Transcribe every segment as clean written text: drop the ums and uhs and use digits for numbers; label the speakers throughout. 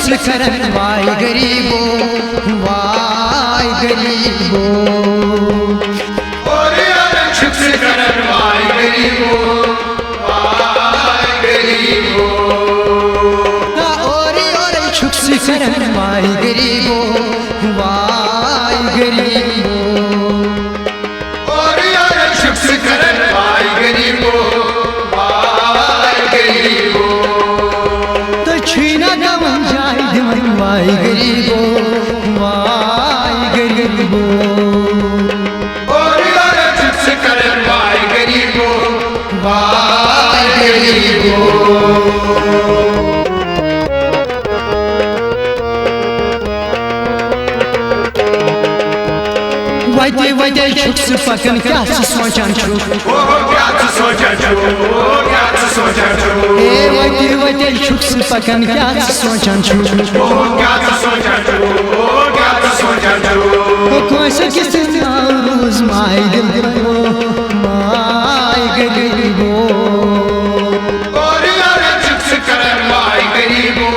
Speaker 1: शुक्र करन वाय गरीबो
Speaker 2: और शुक्र करन वाय गरीबो
Speaker 1: और शुक्र करन वाय गरीबो
Speaker 2: और शुक्र करन वाय गरीबो
Speaker 1: तो छीना गमन जाय दिमन वाय गरीबो
Speaker 2: और शुक्र करन वाय गरीबो
Speaker 1: वते वते शुक्र पकन क्या सोचान छु वते वते शुक्र पकन क्या सोचान छु कोस किस रोज माय गरीबो
Speaker 2: और शुक्र करन वाय गरीबो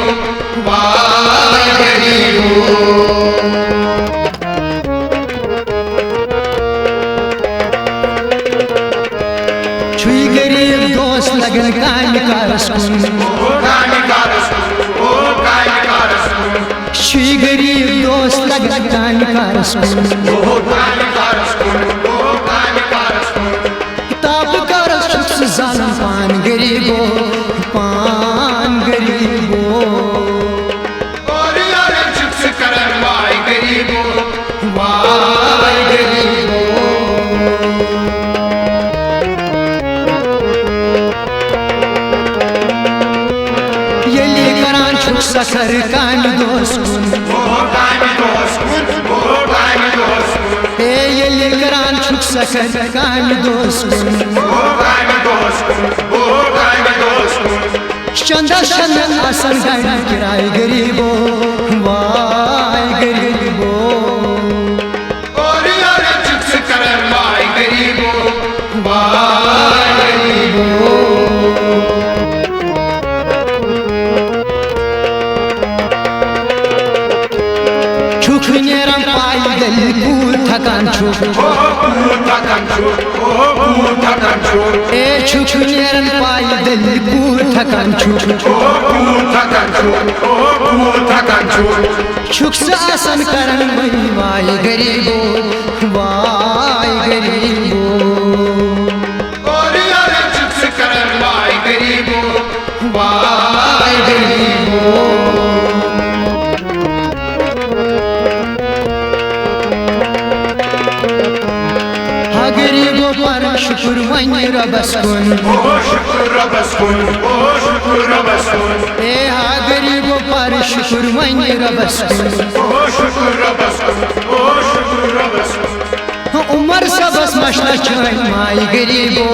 Speaker 1: छुई गरीब दोस्त लगन कान कारस छुई गरीब दोस्त लगन कान कारस किताब कारस शुक्र जालन पान गरीबो
Speaker 2: और शुक्र करन वाय गरीबो
Speaker 1: यली करान छु सखर कान दोस्त यली करान छु सखर कान दोस्त चंदा चंदन आसन गाड़ी किराए गरीबो वाय गरीबो
Speaker 2: और शुक्र करन वाय गरीबो
Speaker 1: छुख नेरम पाई गली पूर थकान छु छुख नेरम पाई गली पूर थकान छु छुख से आसन करन वही वाय गरीबो
Speaker 2: और शुक्र करन वाय गरीबो
Speaker 1: गरीबो पर शुक्र वही रबस कुन गरीबो पर शुक्र वही रबस उमर सबस मशला चाय माय गरीबो